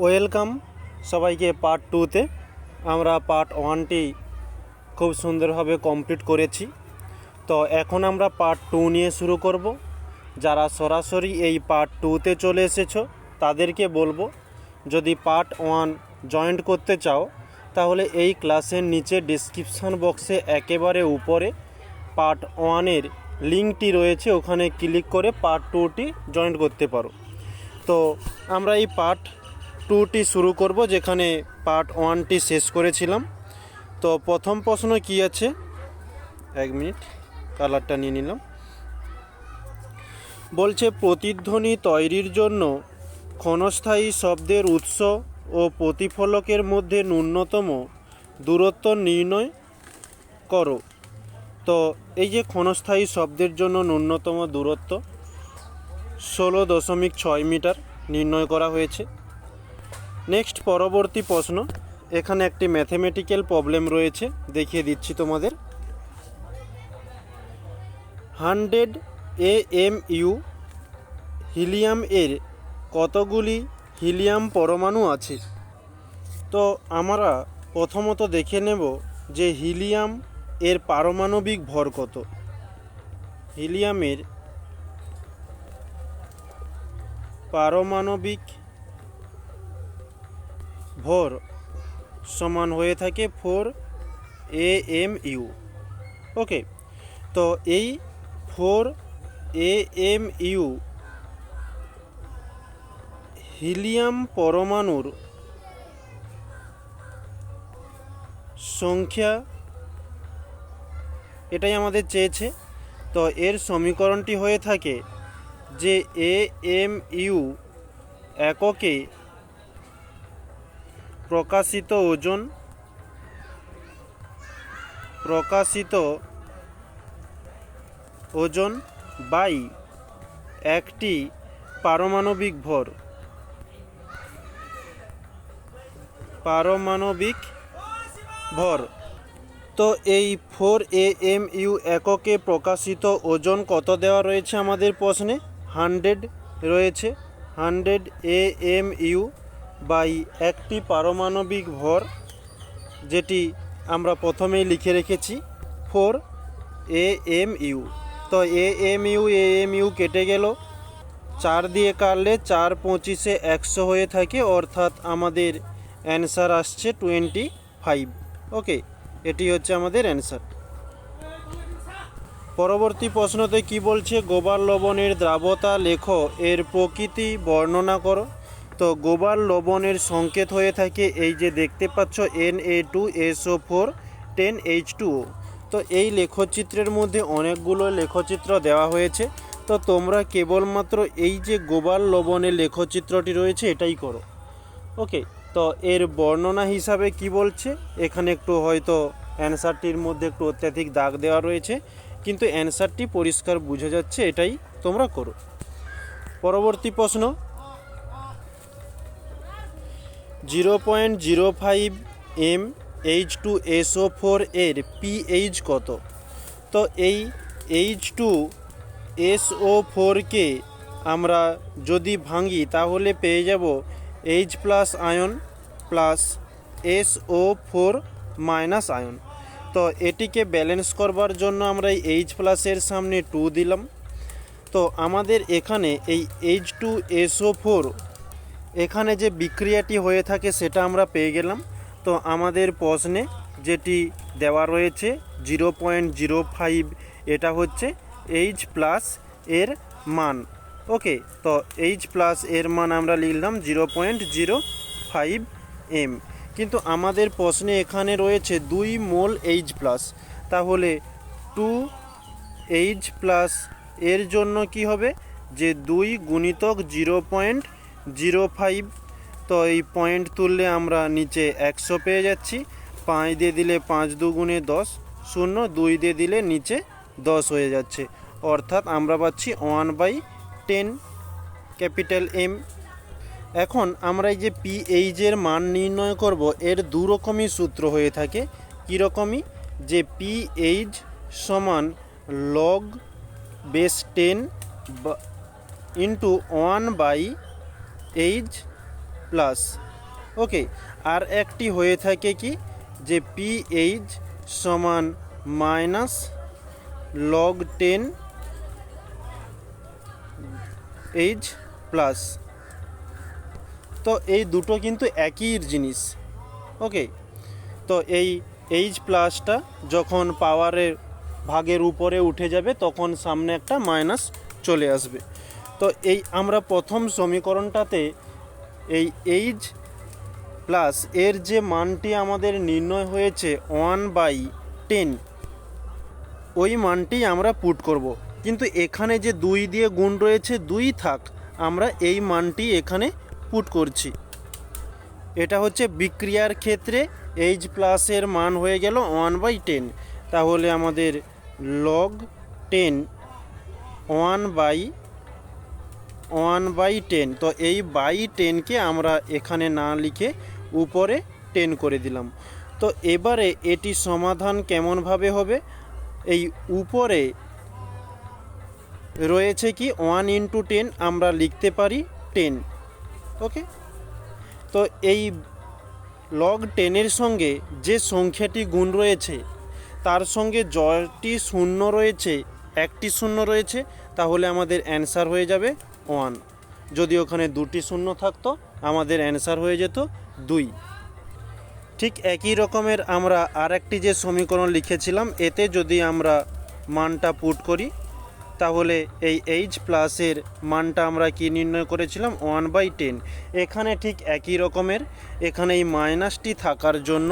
Welcome সবাইকে part টুতে। আমরা পার্ট ওয়ানটি খুব সুন্দরভাবে কমপ্লিট করেছি। তো এখন আমরা পার্ট টু নিয়ে শুরু করব। যারা সরাসরি এই পার্ট টুতে চলে এসেছো তাদেরকে বলবো, যদি পার্ট ওয়ান জয়েন্ট করতে চাও তাহলে এই ক্লাসের নিচে ডিসক্রিপশান বক্সে একেবারে উপরে পার্ট ওয়ানের লিঙ্কটি রয়েছে, ওখানে ক্লিক করে পার্ট টুটি জয়েন্ট করতে পারো। তো আমরা এই পার্ট টুটি শুরু করব, যেখানে পার্ট ওয়ানটি শেষ করেছিলাম। তো প্রথম প্রশ্ন কি আছে, এক মিনিট কালারটা নিয়ে নিলাম। বলছে প্রতিধ্বনি তৈরির জন্য ক্ষণস্থায়ী শব্দের উৎস ও প্রতিফলকের মধ্যে ন্যূনতম দূরত্ব নির্ণয় করো। তো এই যে ক্ষণস্থায়ী শব্দের জন্য ন্যূনতম দূরত্ব 16.6 মিটার নির্ণয় করা হয়েছে। নেক্সট পরবর্তী প্রশ্ন, এখানে একটি ম্যাথমেটিক্যাল প্রবলেম রয়েছে, দেখিয়ে দিচ্ছি তোমাদের। 100 AMU হিলিয়াম এর কতগুলি হিলিয়াম পরমাণু আছে? তো আমরা প্রথমত দেখে নেব যে হিলিয়াম এর পারমাণবিক ভর কত। হিলিয়ামের পারমাণবিক ভর সমান হয়ে থাকে 4 AMU। ওকে, তো এই 4 AMU হিলিয়াম পরমাণুর সংখ্যা, এটাই আমাদের চেয়েছে। তো এর সমীকরণটি হয়ে থাকে যে AMU এককে প্রকাশিত ওজন বাই একটি পারমাণবিক ভর। তো এই 4 AMU এককে প্রকাশিত ওজন কত দেওয়া রয়েছে আমাদের প্রশ্নে? 100 রয়েছে। 100 AMU বাই একটি পারমাণবিক ভর, যেটি আমরা প্রথমেই লিখে রেখেছি 4 AMU। তো AMU কেটে গেল, 4 দিয়ে কাটলে 4 25 100 হয়ে থাকে, অর্থাৎ আমাদের অ্যান্সার আসছে 25। ওকে, এটি হচ্ছে আমাদের অ্যান্সার। পরবর্তী প্রশ্নতে কি বলছে, গোবার লবণের দ্রাবতা লেখো, এর প্রকৃতি বর্ণনা করো। তো গোবার লবণের সংকেত হয়ে থাকে এই যে দেখতে পাচ্ছ Na2SO4 10H2O। তো এই লেখচিত্রের মধ্যে অনেকগুলো লেখচিত্র দেওয়া হয়েছে, তো তোমরা কেবলমাত্র এই যে গোবার লবণের লেখচিত্রটি রয়েছে এটাই করো। ওকে, তো এর বর্ণনা হিসাবে কি বলছে, এখানে একটু হয়তো অ্যান্সারটির মধ্যে একটু অত্যাধিক দাগ দেওয়া রয়েছে, কিন্তু অ্যান্সারটি পরিষ্কার বোঝা যাচ্ছে, এটাই তোমরা করো। পরবর্তী প্রশ্ন, 0.05 H2SO4 এর pH কত? তো এই H2SO4 আমরা যদি ভাঙি তাহলে পেয়ে যাব H+ ion plus SO4 minus ion. তো এটিকে ব্যালেন্স করবার জন্য আমরা এই H+ এর সামনে 2 দিলাম। তো আমাদের এখানে এই H2SO4 এখানে যে বিক্রিয়াটি হয়ে থাকে সেটা আমরা পেয়ে গেলাম। তো আমাদের প্রশ্নে যেটি দেওয়া রয়েছে 0.05, এটা হচ্ছে H+ এর মান। ওকে, তো H+ এর মান আমরা লিখলাম 0.05 M, কিন্তু আমাদের প্রশ্নে এখানে রয়েছে 2 মোল H+, তাহলে 2H+ এর জন্য কি হবে যে 2 গুণিতক 0.05। তো এই পয়েন্ট তুললে আমরা নিচে 100 পেয়ে যাচ্ছি, 5 দিয়ে দিলে 5 দুগুণে 10, 0 2 দিয়ে দিলে নিচে 10 হয়ে যাচ্ছে, অর্থাৎ আমরা পাচ্ছি 1/10 ক্যাপিটাল M। এখন আমরা এই যে pH এর মান নির্ণয় করব, এর দু রকমই সূত্র হয়ে থাকে। কীরকমই, যে pH সমান log base 10 ইন্টু 1/H+, ওকে, আর একটি হয়ে থাকে কি যে পিএইচ সমান মাইনাস লগ 10 এইচ প্লাস। তো এই দুটো কিন্তু একই জিনিস। ওকে, তো এই এইচ প্লাসটা যখন পাওয়ারের ভাগের উপরে উঠে যাবে তখন সামনে একটা মাইনাস চলে আসবে। তো এই আমরা প্রথম সমীকরণটাতে এই এইচ প্লাস এর যে মানটি আমাদের নির্ণয় হয়েছে 1/10, ওই মানটি আমরা পুট করব। কিন্তু এখানে যে 2 দিয়ে গুণ রয়েছে, 2 থাক, আমরা এই মানটি এখানে পুট করছি। এটা হচ্ছে বিক্রিয়ার ক্ষেত্রে এইচ প্লাসের মান হয়ে গেল 1/10। তাহলে আমাদের লগ 10 1/10। তো এই বাই 10কে আমরা এখানে না লিখে উপরে 10 করে দিলাম। তো এবারে এটি সমাধান কেমনভাবে হবে? এই উপরে রয়েছে কি 1 × 10, আমরা লিখতে পারি 10। ওকে, তো এই লগ 10-এর সঙ্গে যে সংখ্যাটি গুণ রয়েছে তার সঙ্গে যটি শূন্য রয়েছে, একটি শূন্য রয়েছে, তাহলে আমাদের অ্যান্সার হয়ে যাবে 1। যদি ওখানে 2টি শূন্য থাকতো আমাদের অ্যান্সার হয়ে যেত 2। ঠিক একই রকমের আমরা আর একটি যে সমীকরণ লিখেছিলাম, এতে যদি আমরা মানটা পুট করি তাহলে এই এইচ প্লাসের মানটা আমরা কি নির্ণয় করেছিলাম? 1/10। এখানে ঠিক একই রকমের, এখানে এই মাইনাসটি থাকার জন্য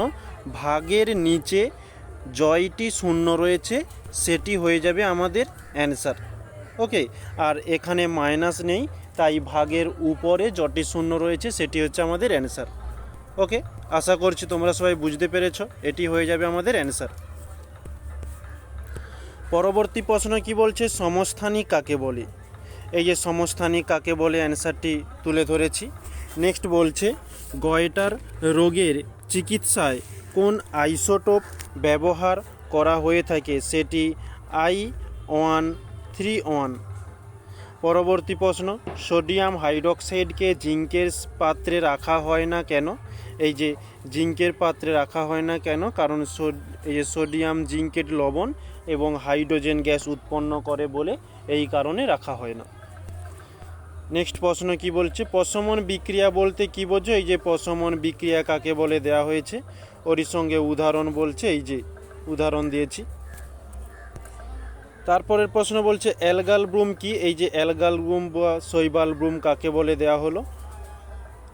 ভাগের নিচে জয়টি শূন্য রয়েছে, সেটি হয়ে যাবে আমাদের অ্যান্সার। ওকে, আর এখানে মাইনাস নেই, তাই ভাগের উপরে যটি শূন্য রয়েছে সেটি হচ্ছে আমাদের অ্যান্সার। ওকে, আশা করছি তোমরা সবাই বুঝতে পেরেছো, এটি হয়ে যাবে আমাদের অ্যান্সার। পরবর্তী প্রশ্ন কি বলছে? সমস্থানিক কাকে বলে? এই যে সমস্থানিক কাকে বলে অ্যান্সারটি তুলে ধরেছি। নেক্সট বলছে গয়টার রোগের চিকিৎসায় কোন আইসোটোপ ব্যবহার করা হয়ে থাকে? সেটি I131। পরবর্তী প্রশ্ন, সোডিয়াম হাইড্রোক্সাইডকে জিঙ্কের পাত্রে রাখা হয় না কেন? এই যে জিঙ্কের পাত্রে রাখা হয় না কেন? কারণ এই যে সোডিয়াম জিঙ্কেট লবণ এবং হাইড্রোজেন গ্যাস উৎপন্ন করে বলে এই কারণে রাখা হয় না। নেক্সট প্রশ্ন কি বলছে? প্রশমন বিক্রিয়া বলতে কি বোঝো? এই যে প্রশমন বিক্রিয়া কাকে বলে দেওয়া হয়েছে, ওরই সঙ্গে উদাহরণ বলছে, এই যে উদাহরণ দিয়েছি। তারপরের প্রশ্ন বলছে অ্যালগাল ব্রুম কি? এই যে অ্যালগাল ব্রুম বা শৈবাল ব্রুম কাকে বলে দেওয়া হলো।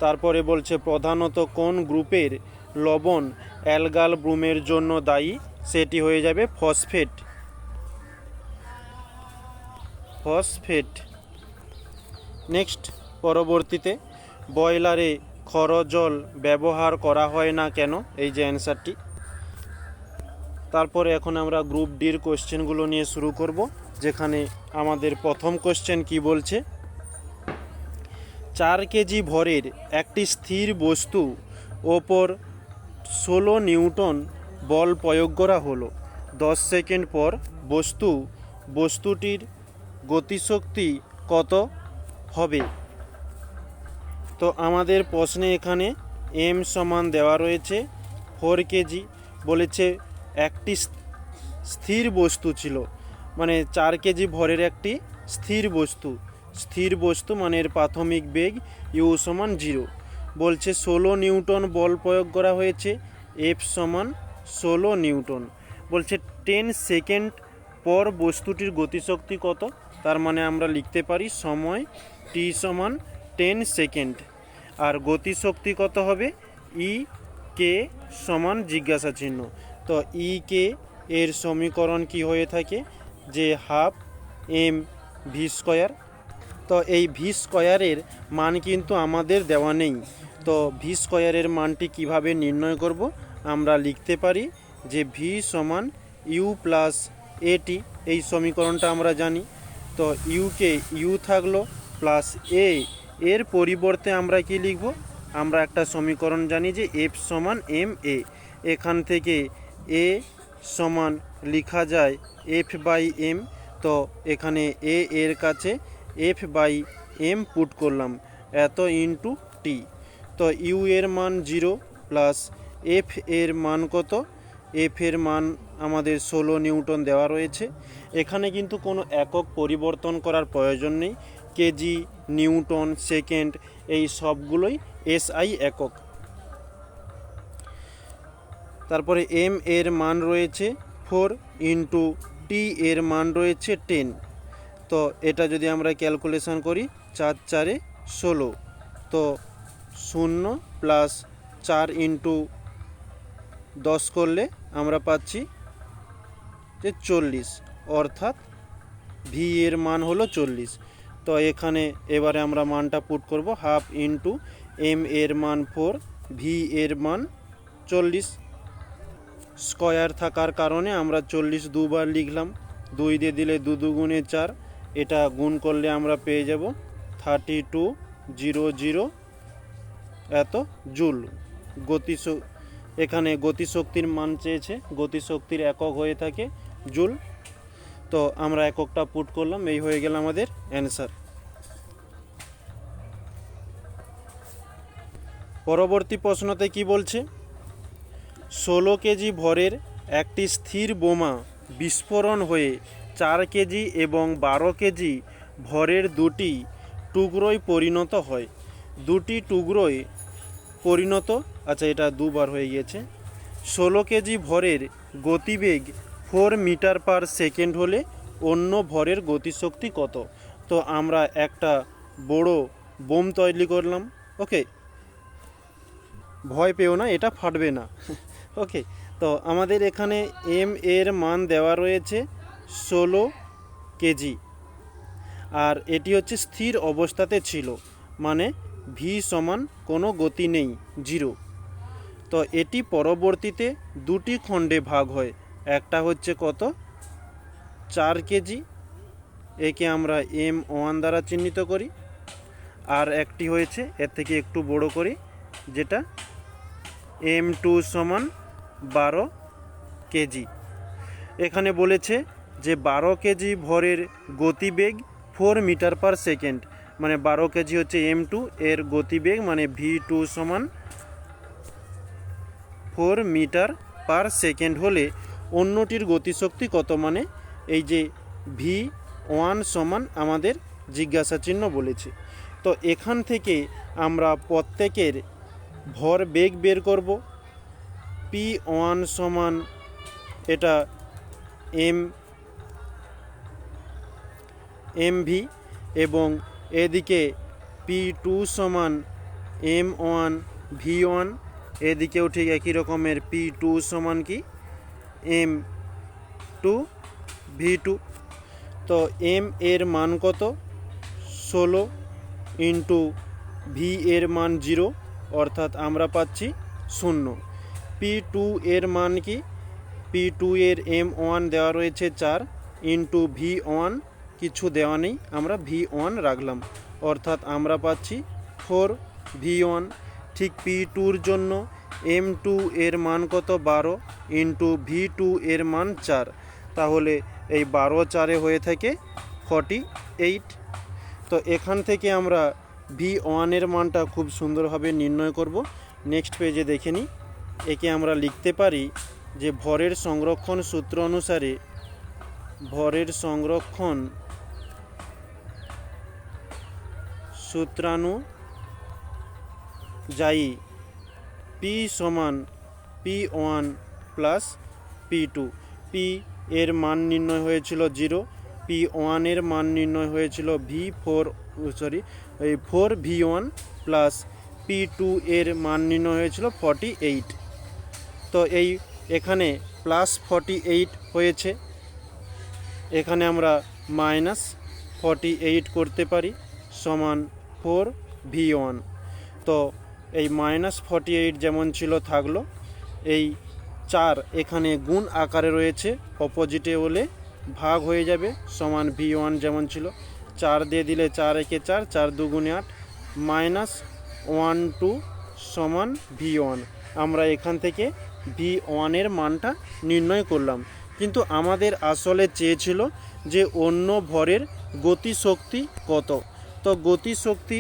তারপরে বলছে প্রধানত কোন গ্রুপের লবণ অ্যালগাল ব্রুমের জন্য দায়ী? সেটি হয়ে যাবে ফসফেট। নেক্সট, পরবর্তীতে বয়লারে খরজল ব্যবহার করা হয় না কেন? এই যে অ্যান্সারটি। তারপরে এখন আমরা গ্রুপ ডির কোশ্চেনগুলো নিয়ে শুরু করব, যেখানে আমাদের প্রথম কোশ্চেন কি বলছে? 4 কেজি ভরের একটি স্থির বস্তু ওপর 16 নিউটন বল প্রয়োগ করা হলো। 10 সেকেন্ড পর বস্তুটির গতিশক্তি কত হবে? তো আমাদের প্রশ্নে এখানে এম সমান দেওয়া রয়েছে 4 কেজি। বলেছে একটি স্থির বস্তু ছিল, মানে 4 কেজি ভরের একটি স্থির বস্তু মানে এর প্রাথমিক বেগ ইউ সমান 0। বলছে 16 নিউটন বল প্রয়োগ করা হয়েছে, এফ সমান 16 নিউটন। বলছে 10 সেকেন্ড পর বস্তুটির গতিশক্তি কত? তার মানে আমরা লিখতে পারি সময় টি সমান 10 সেকেন্ড, আর গতিশক্তি কত হবে? ই কে সমান জিজ্ঞাসা চিহ্ন। তো ই কে এর সমীকরণ কি হয়ে থাকে? যে হাফ এম ভি স্কোয়ার। তো এই ভি স্কোয়ারের মান কিন্তু আমাদের দেওয়া নেই। তো ভি স্কোয়ারের মানটি কিভাবে নির্ণয় করব? আমরা লিখতে পারি যে ভি সমান ইউ প্লাস এটি, এই সমীকরণটা আমরা জানি। তো ইউকে ইউ থাকলো প্লাস এর পরিবর্তে আমরা কি লিখব? আমরা একটা সমীকরণ জানি যে এফ সমান এম এ। এখান থেকে এ সমান লেখা যায় এফ বাই এম। তো এখানে এর কাছে এফ বাই এম পুট করলাম, এত ইন্টু টি। তো ইউ এর মান 0 প্লাস এফ এর মান কত, এফ এর মান আমাদের 16 নিউটন দেওয়া রয়েছে। এখানে কিন্তু কোনো একক পরিবর্তন করার প্রয়োজন নেই, কেজি, নিউটন, সেকেন্ড এই সবগুলোই এসআই একক। তারপরে এম এর মান রয়েছে 4 ইন্টু টি এর মান রয়েছে 10। তো এটা যদি আমরা ক্যালকুলেশন করি 4 4 16, তো 0 প্লাস 4 ইন্টু 10 করলে আমরা পাচ্ছি যে 40, অর্থাৎ ভি এর মান হলো 40। তো এখানে এবারে আমরা মানটা পুট করব, হাফ ইন্টু এম এর মান 4, ভি এর মান 40। স্কয়ার থাকার কারণে আমরা 40 দুবার লিখলাম, 2 দিয়ে দিলে 2 দুগুণে 4, এটা গুণ করলে আমরা পেয়ে যাব 3200 এত জুল। এখানে গতিশক্তির মান চেয়েছে, গতিশক্তির একক হয়ে থাকে জুল। তো আমরা এককটা পুট করলাম, এই হয়ে গেল আমাদের অ্যান্সার। পরবর্তী প্রশ্নতে কি বলছে, 16 কেজি ভরের একটি স্থির বোমা বিস্ফোরণ হয়ে 4 কেজি এবং 12 কেজি ভরের দুটি টুকরোয় পরিণত হয়। দুটি টুকরোয় পরিণত, আচ্ছা এটা দুবার হয়ে গিয়েছে। 16 কেজি ভরের গতিবেগ 4 মিটার পার সেকেন্ড হলে অন্য ভরের গতিশক্তি কত? তো আমরা একটা বড় বোম তৈরি করলাম, ওকে, ভয় পেও না, এটা ফাটবে না, ওকে। তো আমাদের এখানে এম এর মান দেওয়া রয়েছে 16 কেজি, আর এটি হচ্ছে স্থির অবস্থাতে ছিল, মানে ভি সমান কোনো গতি নেই, 0। তো এটি পরবর্তীতে দুটি খণ্ডে ভাগ হয়, একটা হচ্ছে কত, 4 কেজি, একে আমরা M1 দ্বারা চিহ্নিত করি, আর একটি হয়েছে এর থেকে একটু বড় করি, যেটা M2 সমান 12 কেজি। এখানে বলেছে যে 12 কেজি ভরের গতিবেগ 4 মিটার পার সেকেন্ড, মানে 12 কেজি হচ্ছে M2, এর গতিবেগ মানে V2 সমান 4 মিটার পার সেকেন্ড হলে অন্যটির গতিশক্তি কত, মানে এই যে V1 সমান আমাদের জিজ্ঞাসা চিহ্ন বলেছে। তো এখান থেকে আমরা প্রত্যেকের ভর বেগ বের করব। P1 সমান এটা mv, এবং এদিকে P2 সমান m1 v1, এদিকেও ঠিক একই রকমের P2 সমান কি m2 v2। তো m এর মান কত, 16 ইন্টু ভি এর মান 0, অর্থাৎ আমরা পাচ্ছি 0। P2 এর মান কি, P2 এর M1 দেওয়া রয়েছে 4 ইন্টু V1 কিছু দেওয়া নেই, আমরা V1 রাখলাম, অর্থাৎ আমরা পাচ্ছি 4 V1। ঠিক P2-র জন্য M2 এর মান কত, 12 ইন্টু V2 এর মান 4, তাহলে এই 12 4-এ হয়ে থাকে 48। তো এখান থেকে আমরা V1 এর মানটা খুব সুন্দরভাবে নির্ণয় করব। নেক্সট পেজে দেখে নিই। একে আমরা লিখতে পারি যে ভরের সংরক্ষণ সূত্র অনুসারে, ভরের সংরক্ষণ সূত্রানুযায়ী P সমান P1 প্লাস P2। P এর মান নির্ণয় হয়েছিল 0, P1 এর মান নির্ণয় হয়েছিল 4 V1 প্লাস P2 এর মান নির্ণয় হয়েছিল 48। তো এখানে প্লাস 48 হয়েছে, এখানে আমরা মাইনাস 48 করতে পারি, সমান 4 V1। তো এই মাইনাস 48 যেমন ছিল থাকলো, এই 4 এখানে গুণ আকারে রয়েছে, অপোজিটে হলে ভাগ হয়ে যাবে, সমান V1 যেমন ছিল 4 দিয়ে দিলে 4 একে 4, 4 দুগুণে 8, মাইনাস 1 2 সমান V1। আমরা এখান থেকে V1 এর মানটা নির্ণয় করলাম, কিন্তু আমাদের আসলে চেয়েছিল যে অন্য ভরের গতিশক্তি কত। তো গতিশক্তি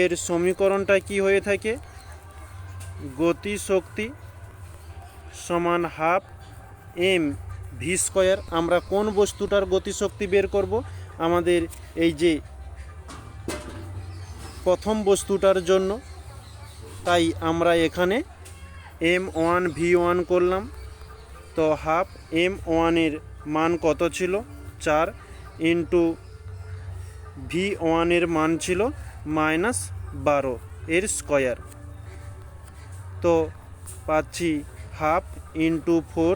এর সমীকরণটা কি হয়ে থাকে, গতিশক্তি সমান হাফ এম ভি স্কোয়ার। আমরা কোন বস্তুটার গতিশক্তি বের করব? আমাদের এই যে প্রথম বস্তুটার জন্য, তাই আমরা এখানে m1v1 করলাম। তো হাফ m1-এর মান কত ছিল? 4 ইন্টু v1-এর মান ছিল -12 এর স্কোয়ার। তো পাচ্ছি হাফ ইন্টু 4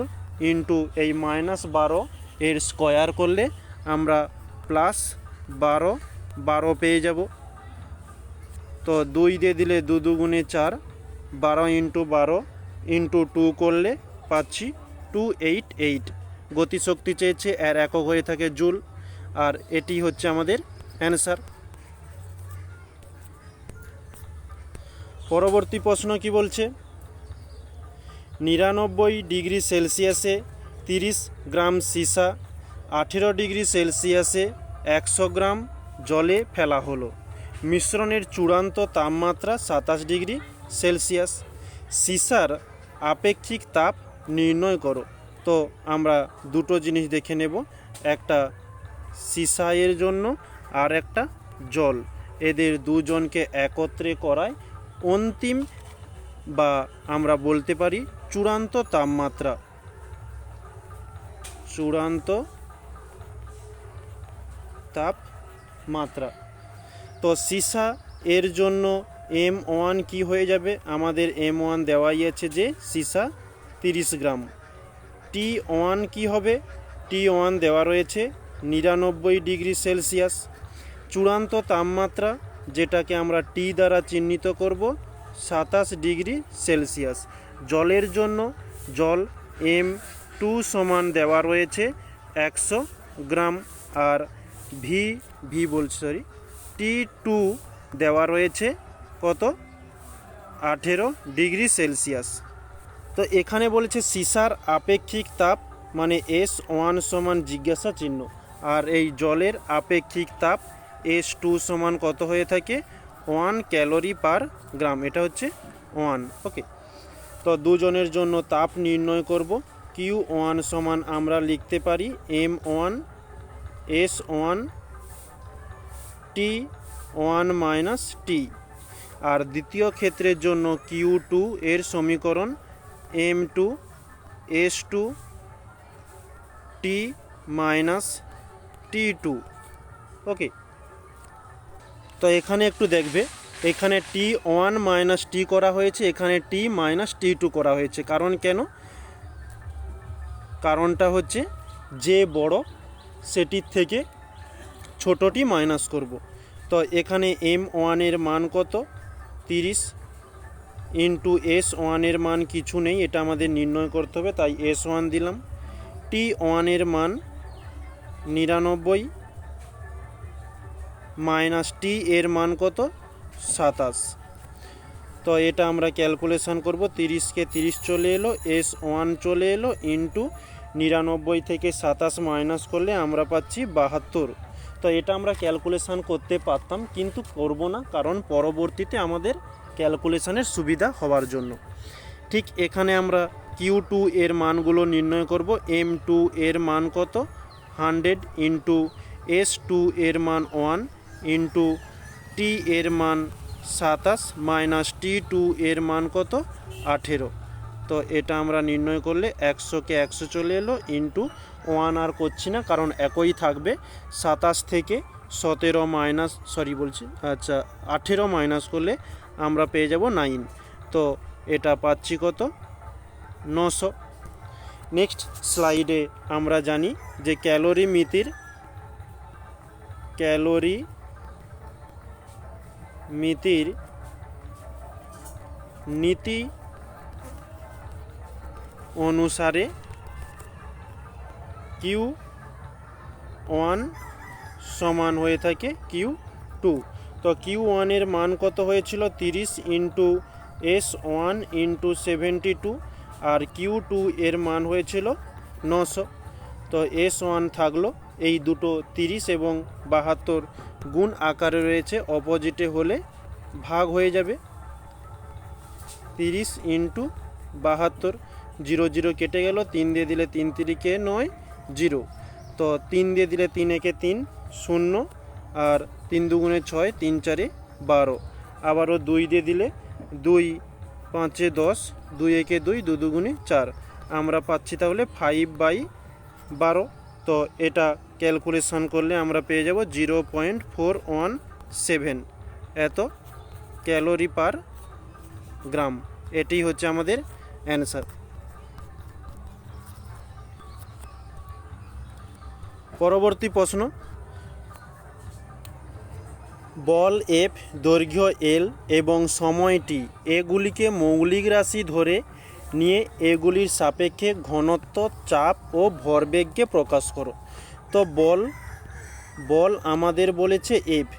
ইন্টু এই -12 এর স্কোয়ার করলে আমরা +12 পেয়ে যাব। তো 2 দিয়ে দিলে 2 দুগুণে 4, 12 ইন্টু 12 ইন্টু 2 করলে পাচ্ছি 288। গতিশক্তি চেয়েছে, এর একক হয়ে থাকে জুল, আর এটি হচ্ছে আমাদের অ্যান্সার। পরবর্তী প্রশ্ন কি বলছে? 99 ডিগ্রি সেলসিয়াসে 30 গ্রাম সীসা 18 ডিগ্রি সেলসিয়াসে 100 গ্রাম জলে ফেলা হলো। মিশ্রণের চূড়ান্ত তাপমাত্রা 27 ডিগ্রি সেলসিয়াস। সীসার আপেক্ষিক তাপ নির্ণয় করো। তো আমরা দুটো জিনিস দেখে নেব, একটা সীসা এর জন্য আর একটা জল। এদের দুজনকে একত্রে করায় অন্তিম বা আমরা বলতে পারি চূড়ান্ত তাপমাত্রা। চূড়ান্ত তাপমাত্রা। তো সীসা এর জন্য m1 কি হয়ে যাবে? আমাদের m1 দেওয়াই আছে যে সীসা 30 গ্রাম। T1 কি হবে? T1 দেওয়া রয়েছে 99 ডিগ্রি সেলসিয়াস। চূড়ান্ত তাপমাত্রা যেটাকে আমরা T দ্বারা চিহ্নিত করব 27 ডিগ্রি সেলসিয়াস। জলের জন্য জল m2 সমান দেওয়া রয়েছে 100 গ্রাম, আর T2 দেওয়া রয়েছে কত? 18 ডিগ্রি সেলসিয়াস। তো এখানে বলেছে সীসার আপেক্ষিক তাপ মানে S1 সমান জিজ্ঞাসা চিহ্ন, আর এই জলের আপেক্ষিক তাপ S2 সমান কত হয়ে থাকে? 1 ক্যালোরি পার গ্রাম। এটা হচ্ছে 1। ওকে, তো দুজনের জন্য তাপ নির্ণয় করব। Q1 সমান আমরা লিখতে পারি m1 S1 T1 minus T। আর দ্বিতীয় ক্ষেত্রের জন্য Q2 এর সমীকরণ m2 S2 T minus T2। ওকে, তো এখানে একটু দেখবে, এখানে T1 মাইনাস T করা হয়েছে, এখানে T মাইনাস T2 করা হয়েছে। কারণ কেন? কারণটা হচ্ছে যে বড় সেটির থেকে ছোটটি মাইনাস করব। তো এখানে m1 এর মান কত? 30 ইন্টু S1 এর মান কিছু নেই, এটা আমাদের নির্ণয় করতে হবে, তাই S1 দিলাম। T1 এর মান 99 মাইনাস T এর মান কত? 27। তো এটা আমরা ক্যালকুলেশন করব। 30কে 30 চলে এলো, S1 চলে এলো, ইন্টু 99 থেকে 27 মাইনাস করলে আমরা পাচ্ছি 72। তো এটা আমরা ক্যালকুলেশন করতে পারতাম, কিন্তু করব না, কারণ পরবর্তীতে আমাদের ক্যালকুলেশনের সুবিধা হওয়ার জন্য। ঠিক এখানে আমরা Q2 এর মানগুলো নির্ণয় করব। m2 এর মান কত? 100 ইন্টু S2 এর মান 1 ইন্টু T এর মান 27 মাইনাস T2 এর মান কত? 18। তো এটা আমরা নির্ণয় করলে 100কে 100 চলে এলো, ইন্টু 1 আর করছি না কারণ একই থাকবে। 27 থেকে 17 মাইনাস 18 মাইনাস করলে আমরা পেয়ে যাব 9। তো এটা পাচ্ছি কত? 900। নেক্সট স্লাইডে আমরা জানি যে ক্যালোরি মিতির নীতি অনুসারে Q1 সমান হয়ে থাকে Q2। তো Q1 এর মান কত হয়েছিল? 30 ইন্টু S1 ইন্টু 72, আর Q2 এর মান হয়েছিল 900। তো S1 থাকলো, এই দুটো 30 এবং 72 গুণ আকারে রয়েছে, অপোজিটে হলে ভাগ হয়ে যাবে। 30 ইন্টু 72, 0 0 কেটে গেল, 3 দিয়ে দিলে 3 3 9 0, তো 3 দিয়ে দিলে 3 1 3 0, আর 3 2 6, 3 4 12, আবারও 2 দিয়ে দিলে 2 5 10, 2 1 2, 2 2 4, আমরা পাচ্ছি তাহলে 5/12। তো এটা ক্যালকুলেশন করলে আমরা পেয়ে যাব 0.417 এত ক্যালোরি পার গ্রাম। এটি হচ্ছে আমাদের অ্যান্সার। পরবর্তী প্রশ্ন, বল এফ, দৈর্ঘ্য এল এবং সময়টি এগুলিকে মৌলিক রাশি ধরে নিয়ে এগুলির সাপেক্ষে ঘনত্ব, চাপ ও ভরবেগকে প্রকাশ করো। তো বল আমাদের বলেছে এফ,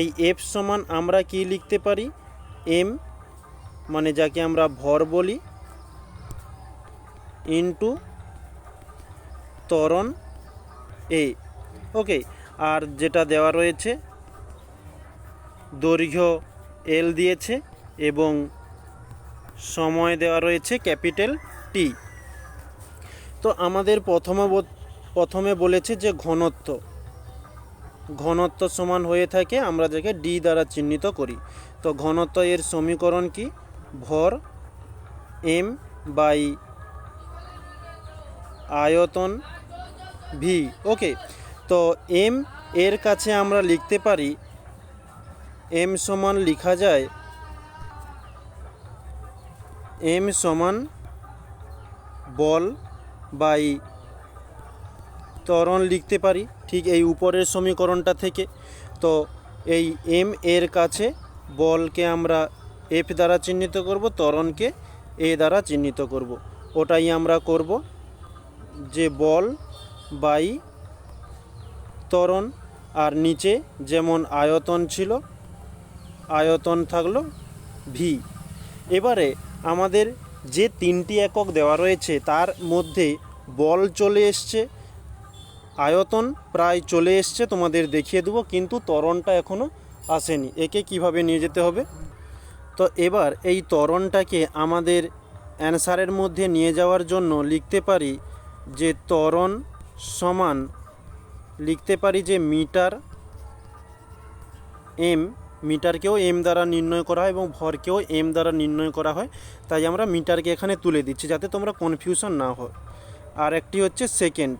এই এফ সমান আমরা কি লিখতে পারি, এম মানে যাকে আমরা ভর বলি, ইন্টু ত্বরণ এ। ওকে, আর যেটা দেওয়া রয়েছে দৈর্ঘ্য এল দিয়েছে এবং সময় দেওয়া রয়েছে ক্যাপিটাল টি। তো আমাদের প্রথমে বলেছে যে ঘনত্ব সমান হয়ে থাকে, আমরা যাকে ডি দ্বারা চিহ্নিত করি। তো ঘনত্ব এর সমীকরণ কি, ভর এম বাই আয়তন ভি। ওকে, তো এম এর কাছে আমরা লিখতে পারি, এম সমান লেখা যায় এম সমান বল বাই ত্বরণ লিখতে পারি, ঠিক এই উপরের সমীকরণটা থেকে। তো এই এম এর কাছে বলকে আমরা এফ দ্বারা চিহ্নিত করব, ত্বরণকে এ দ্বারা চিহ্নিত করব। ওটাই আমরা করব, যে বল বাই ত্বরণ, আর নিচে যেমন আয়তন ছিল আয়তন থাকলো ভি। এবারে আমাদের যে 3টি একক দেওয়া রয়েছে তার মধ্যে বল চলে এসছে, আয়তন প্রায় চলে এসছে, তোমাদের দেখিয়ে দেবো, কিন্তু ত্বরণটা এখনও আসেনি। একে কিভাবে নিয়ে যেতে হবে, তো এবার এই ত্বরণটাকে আমাদের অ্যান্সারের মধ্যে নিয়ে যাওয়ার জন্য লিখতে পারি যে ত্বরণ সমান, লিখতে পারি যে মিটার এম, মিটারকেও এম দ্বারা নির্ণয় করা হয় এবং ভরকেও এম দ্বারা নির্ণয় করা হয়, তাই আমরা মিটারকে এখানে তুলে দিচ্ছি যাতে তোমরা কনফিউশন না হয়। আর একটি হচ্ছে সেকেন্ড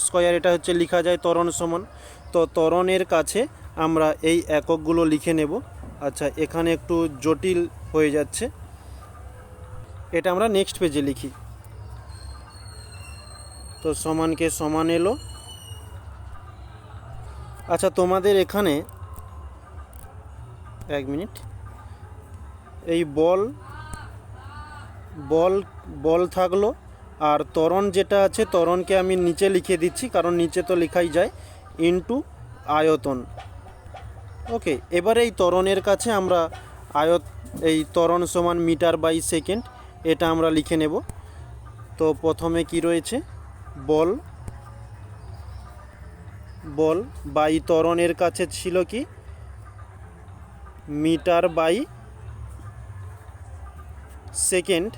স্কয়ার, এটা হচ্ছে লেখা যায় ত্বরণ সমান। তো ত্বরণের কাছে আমরা এই এককগুলো লিখে নেব। আচ্ছা, এখানে একটু জটিল হয়ে যাচ্ছে, এটা আমরা নেক্সট পেজে লিখি। তো সমানকে সমান এলো। আচ্ছা, তোমাদের এখানে এক মিনিট, এই বল থাকলো, আর ত্বরণ যেটা আছে ত্বরণকে আমি নিচে লিখে দিচ্ছি, কারণ নিচে তো লেখাই যায়, ইন্টু আয়তন। ওকে, এবারে এই ত্বরণের কাছে আমরা এই ত্বরণ সমান মিটার বাই সেকেন্ড, এটা আমরা লিখে নেব। তো প্রথমে কি রয়েছে, বল বাই ত্বরণের কাছে ছিল কি মিটার বাই সেকেন্ড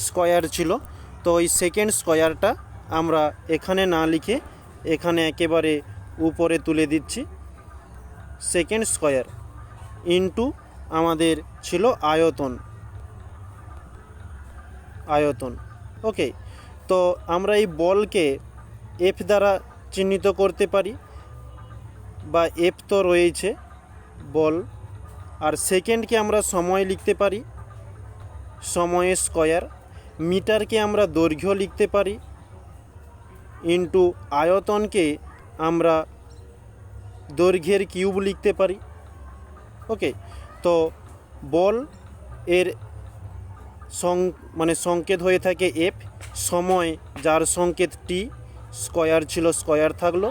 স্কয়ার ছিল। তো ওই সেকেন্ড স্কয়ারটা আমরা এখানে না লিখে এখানে একেবারে উপরে তুলে দিচ্ছি, সেকেন্ড স্কয়ার ইন্টু আমাদের ছিল আয়তন। ওকে, তো আমরা এই বলকে এফ দ্বারা চিহ্নিত করতে পারি, বা এফ তো রয়েছে বল, আর সেকেন্ডকে আমরা সময় লিখতে পারি, সময়ের স্কয়ার, মিটারকে আমরা দৈর্ঘ্য লিখতে পারি, ইন্টু আয়তনকে আমরা দৈর্ঘ্যের কিউব লিখতে পারি। ওকে, তো বল এর সংকেত হয়ে থাকে এফ, সময় যার সংকেত টি, স্কয়ার ছিল স্কয়ার থাকলো,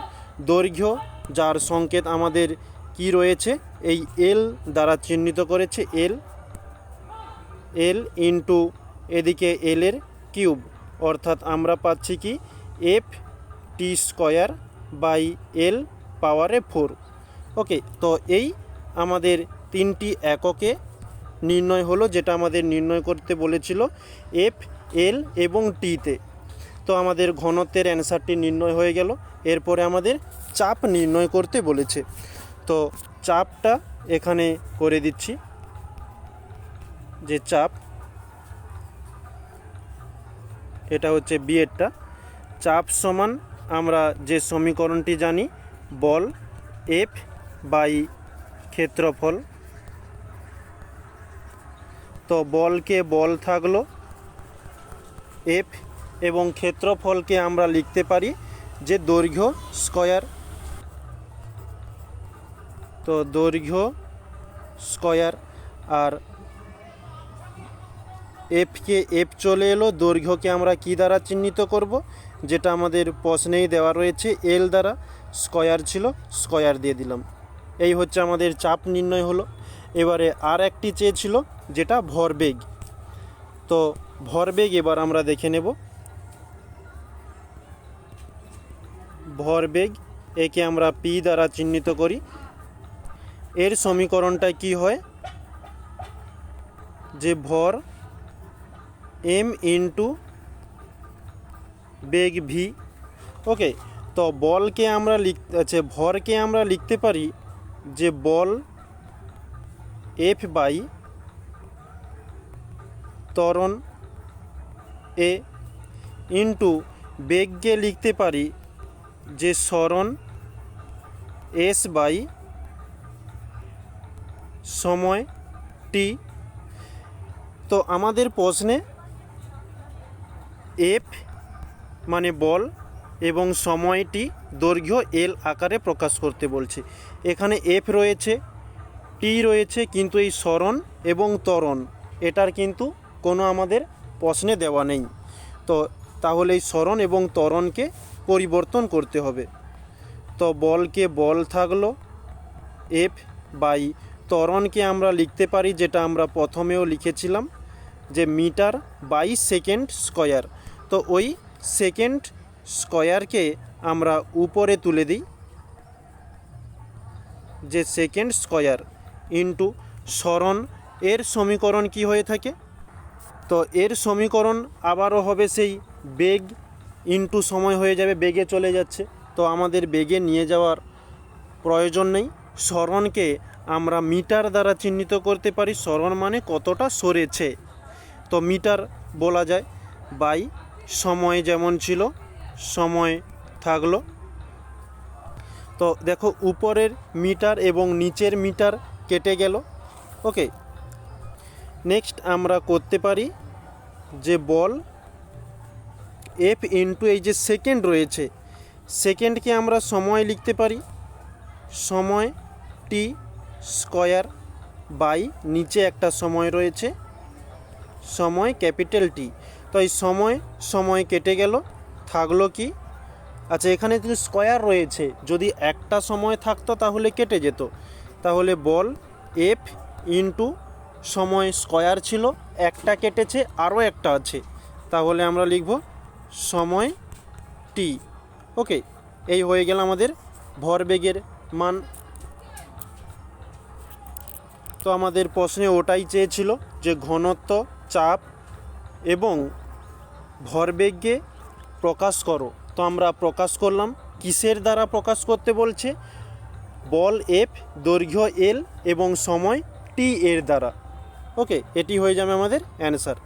দৈর্ঘ্য যার সংকেত আমাদের কি রয়েছে এই এল দ্বারা চিহ্নিত করেছে এল ইন্টু এদিকে এল এর কিউব, অর্থাৎ আমরা পাচ্ছি কি F T square by L পাওয়ারে 4। ওকে, তো এই আমাদের তিনটি এককে নির্ণয় হলো, যেটা আমাদের নির্ণয় করতে বলেছিল এফ, এল এবং টিতে। তো আমাদের ঘনত্বের অ্যান্সারটি নির্ণয় হয়ে গেল। এরপরে আমাদের চাপ নির্ণয় করতে বলেছে। তো চাপটা এখানে করে দিচ্ছি, যে চাপ এটা হচ্ছে বিয়েরটা। চাপ সমান আমরা যে সমীকরণটি জানি, বল এফ বাই ক্ষেত্রফল। তো বলকে বল থাকলো এফ এবং ক্ষেত্রফলকে আমরা লিখতে পারি যে দৈর্ঘ্য স্কয়ার। তো দৈর্ঘ্য স্কয়ার, আর এফকে এফ চলে এলো, দৈর্ঘ্যকে আমরা কি দ্বারা চিহ্নিত করব, যেটা আমাদের প্রশ্নেই দেওয়া রয়েছে এল দ্বারা, স্কয়ার ছিল, স্কয়ার দিয়ে দিলাম। এই হচ্ছে আমাদের চাপ নির্ণয় হলো। এবারে আর একটি চেয়েছিল যেটা ভরবেগ। তো ভরবেগ এবার আমরা দেখে নেব। ভরবেগ একে আমরা পি দ্বারা চিহ্নিত করি। এর সমীকরণটা কি হয়, যে ভর এম ইন্টু বেগ ভি। ওকে, তো বলকে আমরা ভরকে আমরা লিখতে পারি যে বল এফ বাই ত্বরণ এ, ইন্টু বেগকে লিখতে পারি যে সরণ এস বাই সময় টি। তো আমাদের প্রশ্নে এফ মানে বল এবং সময়টি দৈর্ঘ্য এল আকারে প্রকাশ করতে বলছে। এখানে এফ রয়েছে, টি রয়েছে, কিন্তু এই সরণ এবং ত্বরণ এটার কিন্তু কোনো আমাদের প্রশ্নে দেওয়া নেই। তো তাহলে এই সরণ এবং ত্বরণকে পরিবর্তন করতে হবে। তো বলকে বল থাকলো এফ বাই ত্বরণকে আমরা লিখতে পারি, যেটা আমরা প্রথমেও লিখেছিলাম, যে মিটার বাই সেকেন্ড স্কয়ার। তো ওই সেকেন্ড স্কয়ারকে আমরা উপরে তুলে দিই, যে সেকেন্ড স্কয়ার ইন্টু সরণ। এর সমীকরণ কি হয়ে থাকে, তো এর সমীকরণ আবারও হবে সেই বেগ ইন্টু সময় হয়ে যাবে, বেগে চলে যাচ্ছে। তো আমাদের বেগে নিয়ে যাওয়ার প্রয়োজন নেই। সরণকে আমরা মিটার দ্বারা চিহ্নিত করতে পারি, সরণ মানে কতটা সরেছে, তো মিটার বলা যায়, বাই সময় যেমন ছিল সময় থাকলো। তো দেখো উপরের মিটার এবং নিচের মিটার কেটে গেল। ওকে, নেক্সট আমরা করতে পারি যে বল এফ ইন্টু এই যে সেকেন্ড রয়েছে, সেকেন্ডকে আমরা সময় লিখতে পারি সময় টি স্কয়ার বাই নিচে একটা সময় রয়েছে সময় ক্যাপিটাল টি। তো এই সময় কেটে গেল, থাকলো কি, আচ্ছা এখানে যদি স্কয়ার রয়েছে, যদি একটা সময় থাকতো তাহলে কেটে যেত। তাহলে বল এফ ইন্টু সময় স্কয়ার ছিল, একটা কেটেছে, আরও একটা আছে, তাহলে আমরা লিখব সময় টি। ওকে, এই হয়ে গেল আমাদের ভরবেগের মান। তো আমাদের প্রশ্নে ওটাই চেয়েছিল যে ঘনত্ব, চাপ এবং ভরবেগকে প্রকাশ করো। তো আমরা প্রকাশ করলাম, কিসের দ্বারা প্রকাশ করতে বলছে, বল এফ, দৈর্ঘ্য এল এবং সময় টি এর দ্বারা। ওকে, এটি হয়ে যাবে আমাদের অ্যান্সার।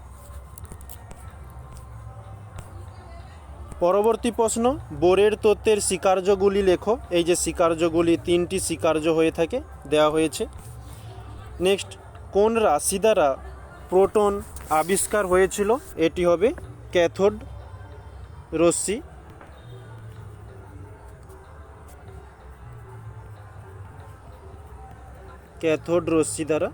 পরবর্তী প্রশ্ন, বোরের তত্ত্বের স্বীকার্যগুলি লেখো। এই যে স্বীকার্যগুলি, তিনটি স্বীকার্য হয়ে থাকে, দেওয়া হয়েছে। নেক্সট, কোন রাশি দ্বারা প্রোটন আবিষ্কার হয়েছিল, এটি হবে ক্যাথোড রশ্মি। ক্যাথোড রশ্মি দ্বারা।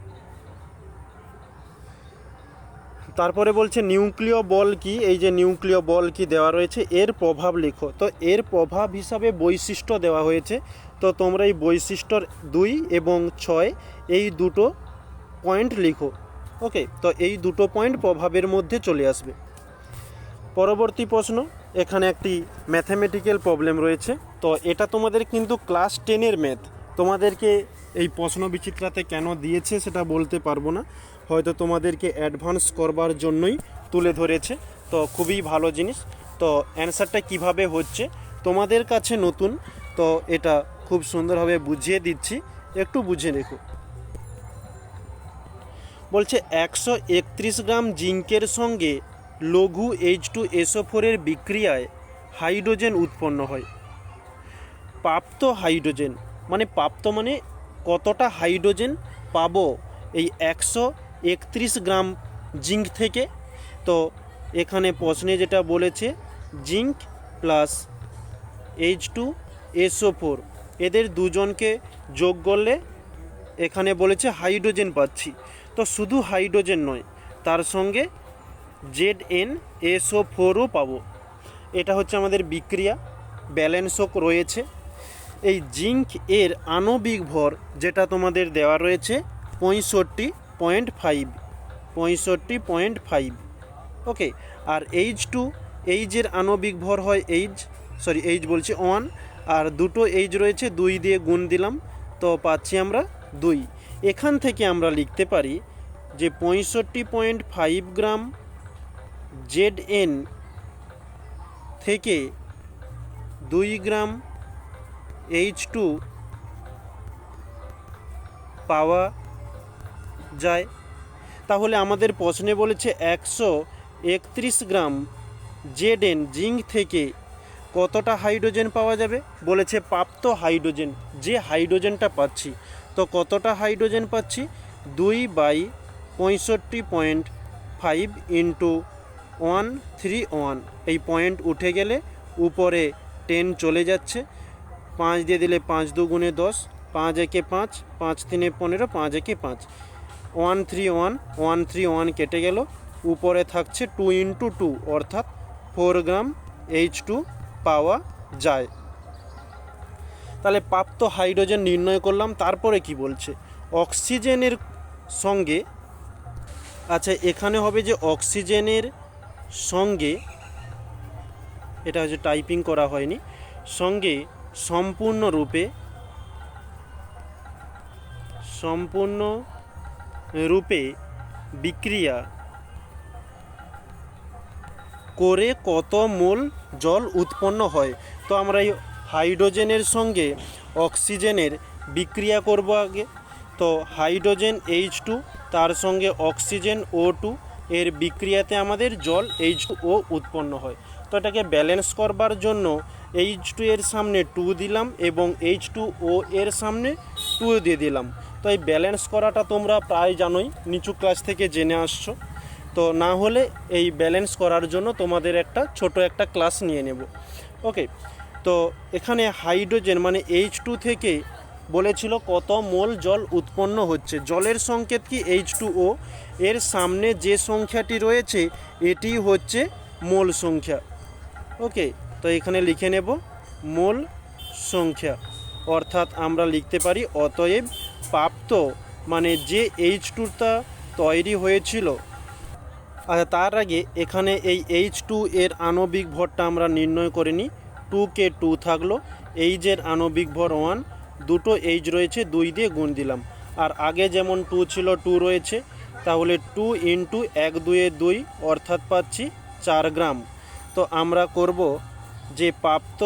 তারপরে বলছে নিউক্লিয় বল কি, এই যে নিউক্লিয় বল কি দেওয়া রয়েছে, এর প্রভাব লেখো। তো এর প্রভাব হিসাবে বৈশিষ্ট্য দেওয়া হয়েছে। তো তোমরা এই বৈশিষ্ট্যর 2 এবং 6 এই দুটো পয়েন্ট লিখো। ওকে, তো এই দুটো পয়েন্ট প্রভাবের মধ্যে চলে আসবে। পরবর্তী প্রশ্ন, এখানে একটি ম্যাথমেটিক্যাল প্রবলেম রয়েছে। তো এটা তোমাদের কিন্তু ক্লাস 10-এর ম্যাথ, তোমাদেরকে এই প্রশ্ন বিচিত্রাতে কেন দিয়েছে সেটা বলতে পারবো না, হয়তো তোমাদেরকে অ্যাডভান্স করবার জন্যই তুলে ধরেছে। তো খুবই ভালো জিনিস। তো অ্যান্সারটা কিভাবে হচ্ছে তোমাদের কাছে নতুন, তো এটা খুব সুন্দরভাবে বুঝিয়ে দিচ্ছি, একটু বুঝে রেখো। বলছে 131 গ্রাম জিঙ্কের সঙ্গে লঘু H2SO4 বিক্রিয়ায় হাইড্রোজেন উৎপন্ন হয়। প্রাপ্ত হাইড্রোজেন প্রাপ্ত মানে কতটা হাইড্রোজেন পাবো এই 131 গ্রাম জিঙ্ক থেকে। তো এখানে প্রশ্নে যেটা বলেছে জিঙ্ক প্লাস H2SO4 এদের দুজনকে যোগ করলে এখানে বলেছে হাইড্রোজেন পাচ্ছি। তো শুধু হাইড্রোজেন নয়, তার সঙ্গে ZnSO4ও পাবো। এটা হচ্ছে আমাদের বিক্রিয়া, ব্যালেন্সও রয়েছে। এই জিঙ্ক এর আণবিক ভর যেটা তোমাদের দেওয়া রয়েছে 65.5, ওকে। আর এইচের আণবিক ভর হয় এইচ বলছি 1, আর দুটো এইচ রয়েছে 2 দিয়ে গুণ দিলাম, তো পাচ্ছি আমরা 2। এখান থেকে আমরা লিখতে পারি যে 65.5 গ্রাম Zn থেকে 2 গ্রাম H2 পাওয়া যায়। তাহলে আমাদের প্রশ্নে বলেছে 131 গ্রাম Zn জিঙ্ক থেকে কতটা হাইড্রোজেন পাওয়া যাবে, বলেছে প্রাপ্ত হাইড্রোজেন, যে হাইড্রোজেনটা পাচ্ছি। তো কতটা হাইড্রোজেন পাচ্ছি, 2/65.5 ইন্টু 131, এই পয়েন্ট উঠে গেলে উপরে 10 চলে যাচ্ছে, 5 দিয়ে দিলে 5 2 গুণে 10, 5 একে 5, 5 3 15, 5 একে 5, 131 কেটে গেল, উপরে থাকছে 2 ইন্টু 2 অর্থাৎ 4 গ্রাম H2 পাওয়া যায়। তাহলে প্রাপ্ত হাইড্রোজেন নির্ণয় করলাম। তারপরে কি বলছে, অক্সিজেনের সঙ্গে, আচ্ছা এখানে হবে যে অক্সিজেনের সঙ্গে, এটা হচ্ছে টাইপিং করা হয়নি, সঙ্গে সম্পূর্ণরূপে বিক্রিয়া করে কত মোল জল উৎপন্ন হয়। তো আমরা এই হাইড্রোজেনের সঙ্গে অক্সিজেনের বিক্রিয়া করব আগে। তো হাইড্রোজেন H2 তার সঙ্গে অক্সিজেন O2 এর বিক্রিয়াতে আমাদের জল H2O উৎপন্ন হয়। তো এটাকে ব্যালেন্স করবার জন্য H2 এর সামনে 2 দিলাম এবং H2O এর সামনে 2 দিয়ে দিলাম। তো এই ব্যালেন্স করাটা তোমরা প্রায় জানোই, নিচু ক্লাস থেকে জেনে আসছো। তো না হলে এই ব্যালেন্স করার জন্য তোমাদের ছোট একটা ক্লাস নিয়ে নেব, ওকে। তো এখানে হাইড্রোজেন H2 থেকে বলেছিল কত মোল জল উৎপন্ন হচ্ছে। জলের সংকেত কি H2O, এর সামনে যে সংখ্যাটি রয়েছে এটি হচ্ছে মোল সংখ্যা, ওকে। তো এখানে লিখে নেব মোল সংখ্যা, অর্থাৎ আমরা লিখতে পারি অতএব প্রাপ্ত যে H2টা তৈরি হয়েছিল। আচ্ছা তার আগে এখানে এই H2 এর আণবিক ভরটা আমরা নির্ণয় করে নিই। 2 2 থাকলো, এইচের আণবিক ভর 1, দুটো এইচ রয়েছে 2 দিয়ে গুণ দিলাম, আর আগে যেমন 2 ছিল 2 রয়েছে, তাহলে 2 ইন্টু 1 2 2 অর্থাৎ পাচ্ছি 4 গ্রাম। তো আমরা করব যে প্রাপ্ত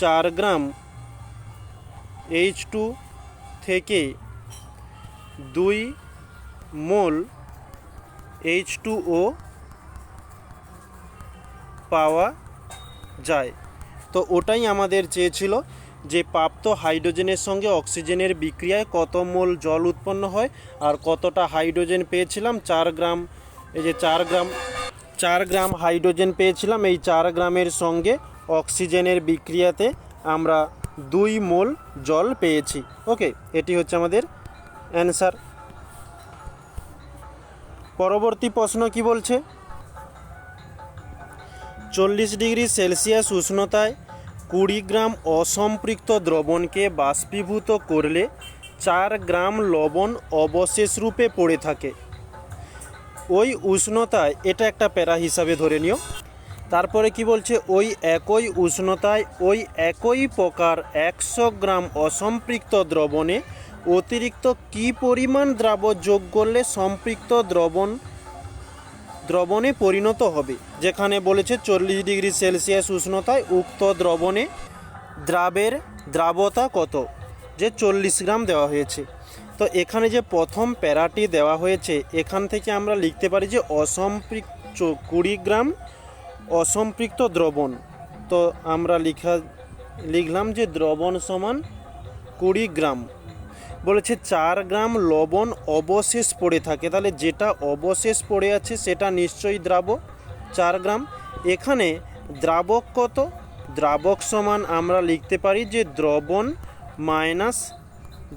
4 গ্রাম H2 থেকে 2 মোল H2O পাওয়া যায়। তো ওটাই আমাদের চেয়েছিল যে প্রাপ্ত হাইড্রোজেনের সঙ্গে অক্সিজেনের বিক্রিয়ায় কত মোল জল উৎপন্ন হয়, আর কতটা হাইড্রোজেন পেয়েছিলাম 4 গ্রাম। এই যে 4 গ্রাম হাইড্রোজেন পেয়েছিলাম, এই 4 গ্রামের সঙ্গে অক্সিজেনের বিক্রিয়াতে আমরা 2 মোল জল পেয়েছি, ওকে। এটি হচ্ছে আমাদের অ্যান্সার। পরবর্তী প্রশ্ন কি বলছে, 40 ডিগ্রি সেলসিয়াস উষ্ণতায় 20 গ্রাম অসম্পৃক্ত দ্রবণকে বাষ্পীভূত করলে 4 গ্রাম লবণ অবশেষ রূপে পড়ে থাকে। ওই উষ্ণতায়, এটা একটা প্যারা হিসাবে ধরে নিও, তারপরে কি বলছে, ওই একই উষ্ণতায় ওই একই প্রকার 100 গ্রাম অসম্পৃক্ত দ্রবণে অতিরিক্ত কি পরিমাণ দ্রাবক যোগ করলে সম্পৃক্ত দ্রবণে পরিণত হবে। যেখানে বলেছে 40 ডিগ্রি সেলসিয়াস উষ্ণতায় উক্ত দ্রবণে দ্রাবের দ্রাবতা কত, যে 40 গ্রাম দেওয়া হয়েছে। তো এখানে যে প্রথম প্যারাটি দেওয়া হয়েছে, এখান থেকে আমরা লিখতে পারি যে 20 গ্রাম অসম্পৃক্ত দ্রবণ। তো আমরা লিখলাম যে দ্রবণ সমান 20 গ্রাম। বলেছে 4 গ্রাম লবণ অবশেষ পড়ে থাকে, তাহলে যেটা অবশেষ পড়ে আছে সেটা নিশ্চয়ই দ্রাবক 4 গ্রাম। এখানে দ্রাবক কত, দ্রাবক সমান আমরা লিখতে পারি যে দ্রবণ মাইনাস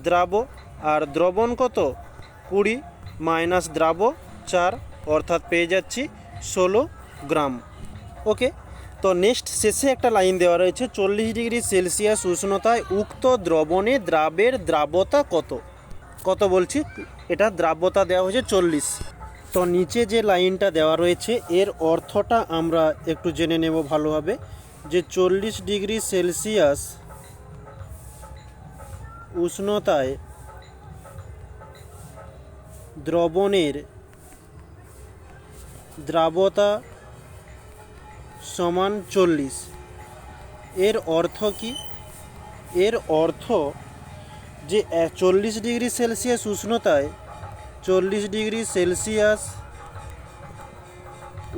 দ্রাবক, আর দ্রবণ কত 20 মাইনাস দ্রাবক 4, অর্থাৎ পেয়ে যাচ্ছি 16 গ্রাম। ওকে, তো নেক্সট শেষে একটা লাইন দেওয়া রয়েছে, 40 ডিগ্রি সেলসিয়াস উষ্ণতায় উক্ত দ্রবণে দ্রাবের দ্রাবতা কত। কত বলছি, এটা দ্রাব্যতা দেওয়া হয়েছে 40। তো নিচে যে লাইনটা দেওয়া রয়েছে এর অর্থটা আমরা একটু জেনে নেব ভালোভাবে, যে 40 ডিগ্রি সেলসিয়াস উষ্ণতায় দ্রবণের দ্রাবতা সমান 40। এর অর্থ কি, এর অর্থ যে 40 ডিগ্রি সেলসিয়াস উষ্ণতায় 40 ডিগ্রি সেলসিয়াস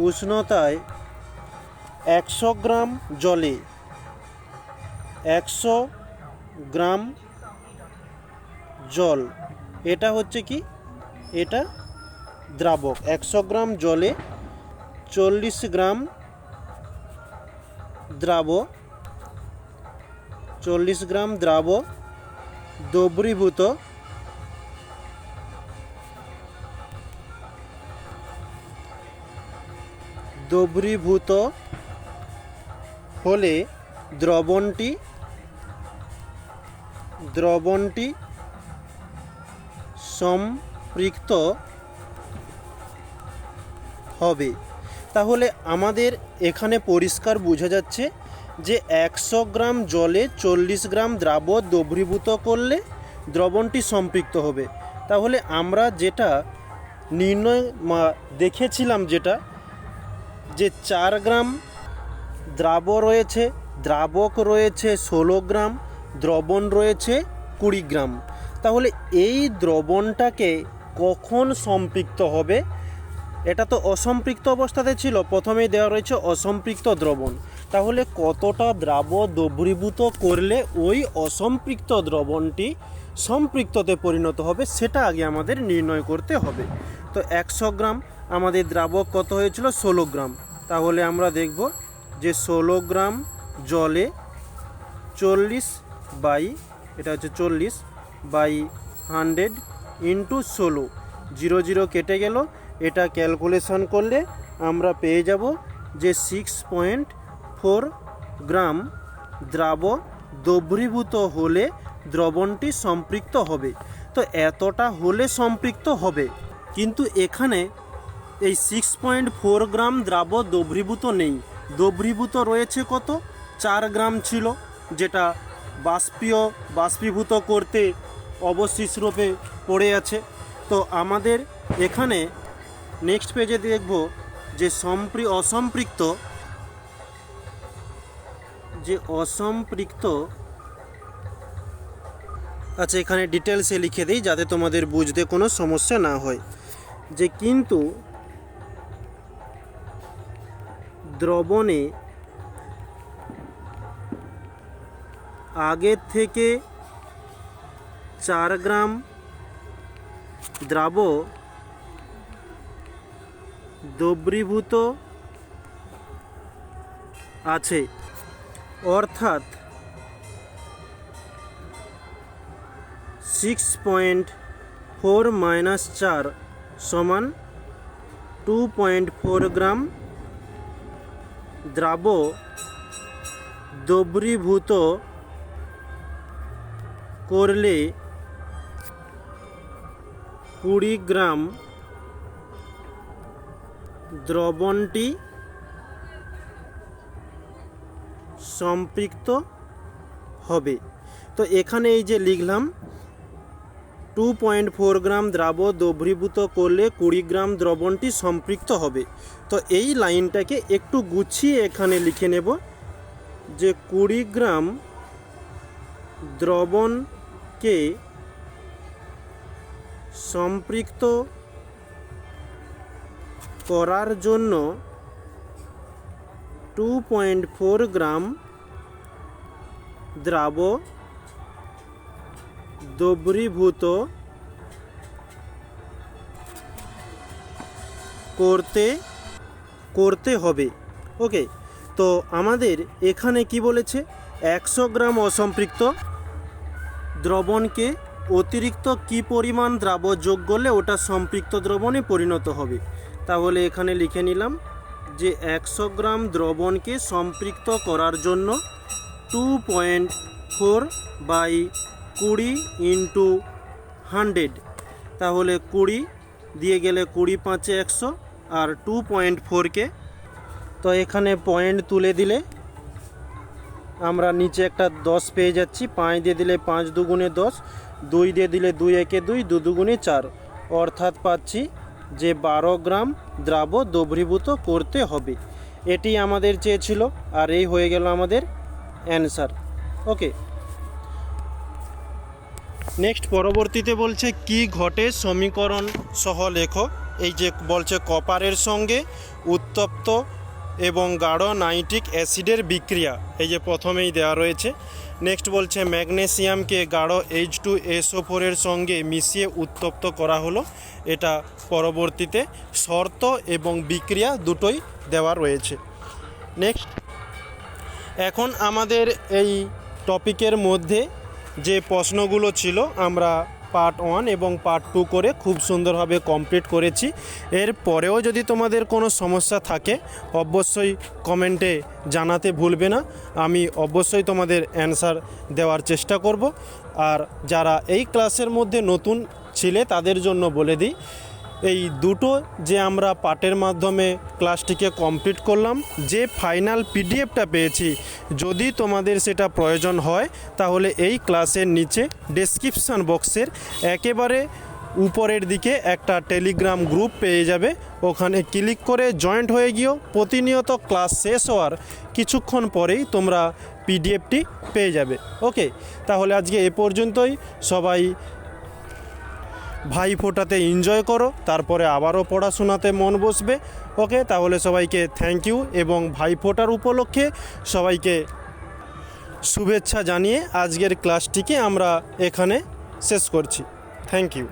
উষ্ণতায় 100 গ্রাম জলে 100 গ্রাম জল, এটা হচ্ছে কি, এটা দ্রাবক। 100 গ্রাম জলে 40 গ্রাম দ্রাবক, 40 গ্রাম দ্রাবক দ্রবীভূত হলে দ্রবণটি সম্পৃক্ত হবে। তাহলে আমাদের এখানে পরিষ্কার বোঝা যাচ্ছে যে 100 গ্রাম জলে 40 গ্রাম দ্রাবক দ্রবীভূত করলে দ্রবণটি সম্পৃক্ত হবে। তাহলে আমরা যেটা নির্ণয় দেখেছিলাম, যেটা যে 4 গ্রাম দ্রাবক রয়েছে 16 গ্রাম, দ্রবণ রয়েছে 20 গ্রাম। তাহলে এই দ্রবণটাকে কখন সম্পৃক্ত হবে, এটা তো অসম্পৃক্ত অবস্থাতে ছিল, প্রথমেই দেওয়া রয়েছে অসম্পৃক্ত দ্রবণ। তাহলে কতটা দ্রাবক দ্রবীভূত করলে ওই অসম্পৃক্ত দ্রবণটি সম্পৃক্ততে পরিণত হবে, সেটা আগে আমাদের নির্ণয় করতে হবে। তো 100 গ্রাম আমাদের দ্রাবক কত হয়েছিল, 16 গ্রাম। তাহলে আমরা দেখব যে 16 গ্রাম জলে 40 বাই, এটা হচ্ছে 40 বাই 100 ইন্টু 16, 0 0 কেটে গেল। এটা ক্যালকুলেশন করলে আমরা পেয়ে যাব যে 6.4 গ্রাম দ্রাবক দ্রবীভূত হলে দ্রবণটি সম্পৃক্ত হবে। তো এতটা হলে সম্পৃক্ত হবে, কিন্তু এখানে এই 6.4 গ্রাম দ্রাবক দ্রবীভূত নেই, দ্রবীভূত রয়েছে কত, 4 গ্রাম ছিল, যেটা বাষ্পীভূত করতে অবশিষ রূপে পড়ে আছে। তো আমাদের এখানে নেক্সট পেজে দেখব যে অসম্পৃক্ত, আচ্ছা এখানে ডিটেলসে লিখে দিই যাতে তোমাদের বুঝতে কোনো সমস্যা না হয়, যে কিন্তু দ্রবণে আগের থেকে 4 গ্রাম দ্রাবক দ্রবীভূত আছে, অর্থাৎ 6.4 মাইনাস 4 সমান 2.4 গ্রাম দ্রাবক দ্রবীভূত করলে 20 গ্রাম দ্রবণটি সম্পৃক্ত হবে। তো এখানে এই যে লিখলাম 2.4 গ্রাম দ্রাবক দ্রবীভূত করলে 20 গ্রাম দ্রবণটি সম্পৃক্ত হবে। তো এই লাইনটাকে একটু গুছিয়ে এখানে লিখে নেব যে 20 গ্রাম দ্রবণকে সম্পৃক্ত করার জন্য 2.4 গ্রাম দ্রাবক দ্রবীভূত করতে হবে। ওকে, তো আমাদের এখানে কি বলেছে, 100 গ্রাম অসম্পৃক্ত দ্রবণকে অতিরিক্ত কি পরিমাণ দ্রাবক যোগ করলে ওটা সম্পৃক্ত দ্রবণে পরিণত হবে। তাহলে এখানে লিখে নিলাম যে 100 গ্রাম দ্রবণকে সম্পৃক্ত করার জন্য 2.4/20 × 100, তাহলে 20 দিয়ে গেলে 20 5 100 আর 2.4কে তো এখানে পয়েন্ট তুলে দিলে আমরা নিচে একটা 10 পেয়ে যাচ্ছি। 5 দিয়ে দিলে 5 দুগুণে 10, 2 দিয়ে দিলে 2 একে 2, 2 দুগুণে 4, অর্থাৎ পাচ্ছি যে 12 গ্রাম দ্রাবক দ্রবীভূত করতে হবে। এটি আমাদের চেয়েছিল, আর এই হয়ে গেল আমাদের অ্যান্সার। ওকে, নেক্সট পরবর্তীতে বলছে কি ঘটে সমীকরণ সহ লেখো। এই যে বলছে কপারের সঙ্গে উত্তপ্ত এবং গাঢ় নাইট্রিক অ্যাসিডের বিক্রিয়া, এই যে প্রথমেই দেওয়া রয়েছে। নেক্সট বলছে ম্যাগনেসিয়ামকে গাঢ় H2SO4 এর সঙ্গে মিশিয়ে উত্তপ্ত করা হলো। এটা পরবর্তীতে শর্ত এবং বিক্রিয়া দুটোই দেওয়া রয়েছে। নেক্সট, এখন আমাদের এই টপিকের মধ্যে যে প্রশ্নগুলো ছিল আমরা পার্ট 1 এবং পার্ট 2 করে খুব সুন্দরভাবে কমপ্লিট করেছি। এর পরেও যদি তোমাদের কোনো সমস্যা থাকে অবশ্যই কমেন্টে জানাতে ভুলবে না, আমি অবশ্যই তোমাদের অ্যান্সার দেওয়ার চেষ্টা করব। আর যারা এই ক্লাসের মধ্যে নতুন ছিলে তাদের জন্য বলে দিই, এই দুটো যে আমরা পার্টের মাধ্যমে ক্লাসটিকে কমপ্লিট করলাম, যে ফাইনাল পিডিএফটা পেয়েছি, যদি তোমাদের সেটা প্রয়োজন হয় তাহলে এই ক্লাসের নিচে ডেসক্রিপশান বক্সের একেবারে উপরের দিকে একটা টেলিগ্রাম গ্রুপ পেয়ে যাবে। ওখানে ক্লিক করে জয়েন্ট হয়ে গিয়েও প্রতিনিয়ত ক্লাস শেষ হওয়ার কিছুক্ষণ পরেই তোমরা পিডিএফটি পেয়ে যাবে। ওকে, তাহলে আজকে এ পর্যন্তই। সবাই ভাইফোঁটাতে এনজয় করো, তারপরে আবারও পড়াশোনাতে মন বসবে। ওকে, তাহলে সবাইকে থ্যাংক ইউ এবং ভাইফোঁটার উপলক্ষে সবাইকে শুভেচ্ছা জানিয়ে আজকের ক্লাসটিকে আমরা এখানে শেষ করছি। Thank you.